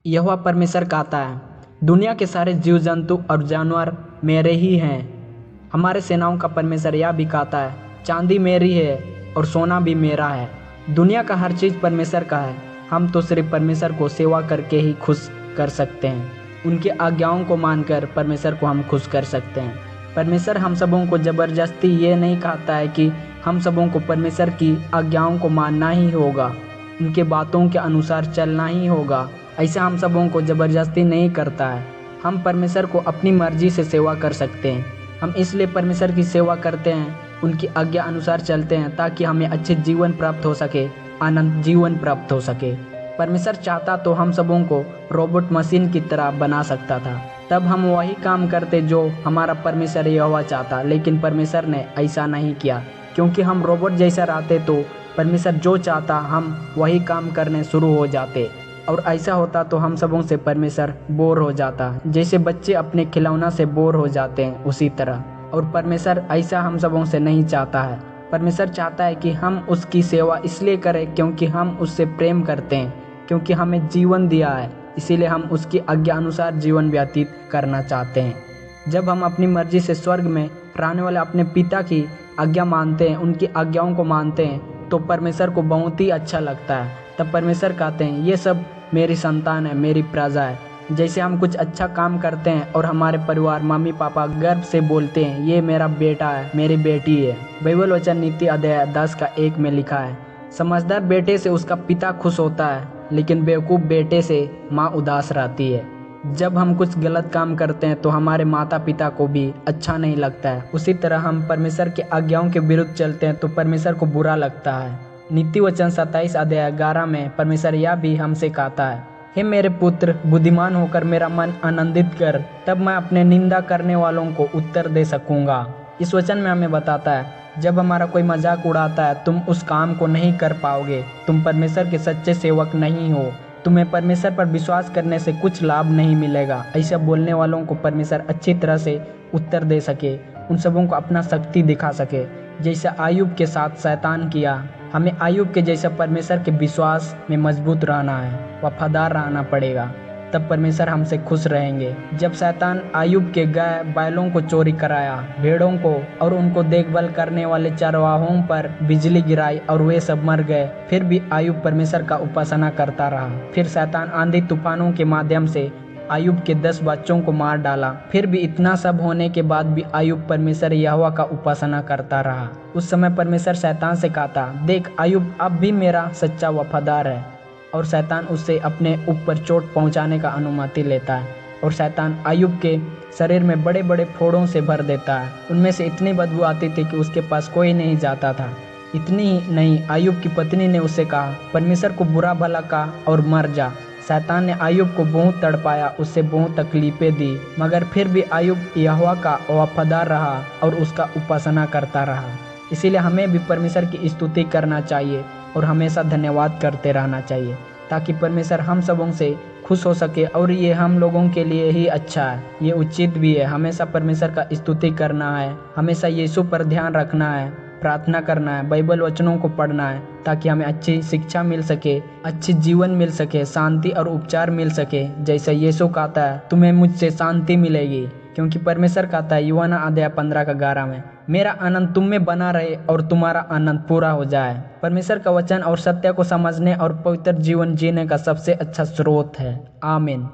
यहोवा परमेश्वर कहता है, दुनिया के सारे जीव जंतु और जानवर मेरे ही हैं। हमारे सेनाओं का परमेश्वर यह भी कहता है, चांदी मेरी है और सोना भी मेरा है। दुनिया का हर चीज़ परमेश्वर का है। हम तो सिर्फ परमेश्वर को सेवा करके ही खुश कर सकते हैं। उनकी आज्ञाओं को मानकर परमेश्वर को हम खुश कर सकते हैं। परमेश्वर हम सबों को ज़बरदस्ती ये नहीं कहता है कि हम सबों को परमेश्वर की आज्ञाओं को मानना ही होगा, उनके बातों के अनुसार चलना ही होगा। ऐसा हम सबों को ज़बरदस्ती नहीं करता है। हम परमेश्वर को अपनी मर्जी से सेवा कर सकते हैं। हम इसलिए परमेश्वर की सेवा करते हैं, उनकी आज्ञा अनुसार चलते हैं, ताकि हमें अच्छे जीवन प्राप्त हो सके, आनंद जीवन प्राप्त हो सके। परमेश्वर चाहता तो हम सबों को रोबोट मशीन की तरह बना सकता था, तब हम वही काम करते जो हमारा परमेश्वर यहोवा चाहता। लेकिन परमेश्वर ने ऐसा नहीं किया, क्योंकि हम रोबोट जैसा रहते तो परमेश्वर जो चाहता हम वही काम करने शुरू हो जाते, और ऐसा होता तो हम सबों से परमेश्वर बोर हो जाता। जैसे बच्चे अपने खिलौना से बोर हो जाते हैं, उसी तरह। और परमेश्वर ऐसा हम सबों से नहीं चाहता है। परमेश्वर चाहता है कि हम उसकी सेवा इसलिए करें क्योंकि हम उससे प्रेम करते हैं, क्योंकि हमें जीवन दिया है, इसीलिए हम उसकी आज्ञा अनुसार जीवन व्यतीत करना चाहते हैं। जब हम अपनी मर्जी से स्वर्ग में रहने वाले अपने पिता की आज्ञा मानते हैं, उनकी आज्ञाओं को मानते हैं, तो परमेश्वर को बहुत ही अच्छा लगता है। तब परमेश्वर कहते हैं, ये सब मेरी संतान है, मेरी प्रजा है। जैसे हम कुछ अच्छा काम करते हैं और हमारे परिवार, मम्मी पापा गर्व से बोलते हैं, ये मेरा बेटा है, मेरी बेटी है। बाइबल वचन नीति अध्याय 10:1 में लिखा है, समझदार बेटे से उसका पिता खुश होता है, लेकिन बेवकूफ़ बेटे से माँ उदास रहती है। जब हम कुछ गलत काम करते हैं तो हमारे माता पिता को भी अच्छा नहीं लगता है। उसी तरह हम परमेश्वर के आज्ञाओं के विरुद्ध चलते हैं तो परमेश्वर को बुरा लगता है। नीति वचन 27:11 में परमेश्वर यह भी हमसे कहता है, हे मेरे पुत्र, बुद्धिमान होकर मेरा मन आनंदित कर, तब मैं अपने निंदा करने वालों को उत्तर दे सकूंगा। इस वचन में हमें बताता है, जब हमारा कोई मजाक उड़ाता है, तुम उस काम को नहीं कर पाओगे। तुम परमेश्वर के सच्चे सेवक नहीं हो। तुम्हें परमेश्वर पर विश्वास करने से कुछ लाभ नहीं मिलेगा। ऐसा बोलने वालों को परमेश्वर अच्छी तरह से उत्तर दे सके, उन सबों को अपना शक्ति दिखा सके, जैसा आयुब के साथ शैतान किया। हमें आयुब के जैसा परमेश्वर के विश्वास में मजबूत रहना है, वफादार रहना पड़ेगा, तब परमेश्वर हमसे खुश रहेंगे। जब शैतान आयुब के गाय बैलों को चोरी कराया, भेड़ों को और उनको देखभाल करने वाले चरवाहों पर बिजली गिराई और वे सब मर गए, फिर भी आयुब परमेश्वर का उपासना करता रहा। फिर शैतान आंधी तूफानों के माध्यम से आयुब के 10 बच्चों को मार डाला। फिर भी इतना सब होने के बाद भी आयुब परमेश्वर यहोवा का उपासना करता रहा। उस समय परमेश्वर शैतान से कहता, देख आयुब अब भी मेरा सच्चा वफादार है। और शैतान उससे अपने ऊपर चोट पहुंचाने का अनुमति लेता है, और शैतान आयुब के शरीर में बड़े बड़े फोड़ों से भर देता है। उनमें से इतनी बदबू आती थी कि उसके पास कोई नहीं जाता था। इतनी ही नहीं, आयुब की पत्नी ने उससे कहा, परमेश्वर को बुरा भला कहा और मर जा। शैतान ने आयुब को बहुत तड़पाया, उससे बहुत तकलीफें दी, मगर फिर भी आयुब यहोवा का वफादार रहा और उसका उपासना करता रहा। इसीलिए हमें भी परमेश्वर की स्तुति करना चाहिए और हमेशा धन्यवाद करते रहना चाहिए, ताकि परमेश्वर हम सबों से खुश हो सके। और ये हम लोगों के लिए ही अच्छा है, ये उचित भी है। हमेशा परमेश्वर का स्तुति करना है, हमेशा यीशु पर ध्यान रखना है, प्रार्थना करना है, बाइबल वचनों को पढ़ना है, ताकि हमें अच्छी शिक्षा मिल सके, अच्छी जीवन मिल सके, शांति और उपचार मिल सके। जैसे यीशु कहता है, तुम्हें मुझसे शांति मिलेगी, क्योंकि परमेश्वर कहता है यूहन्ना अध्याय 15:11 में, मेरा आनंद तुम में बना रहे और तुम्हारा आनंद पूरा हो जाए। परमेश्वर का वचन और सत्य को समझने और पवित्र जीवन जीने का सबसे अच्छा स्रोत है। आमीन।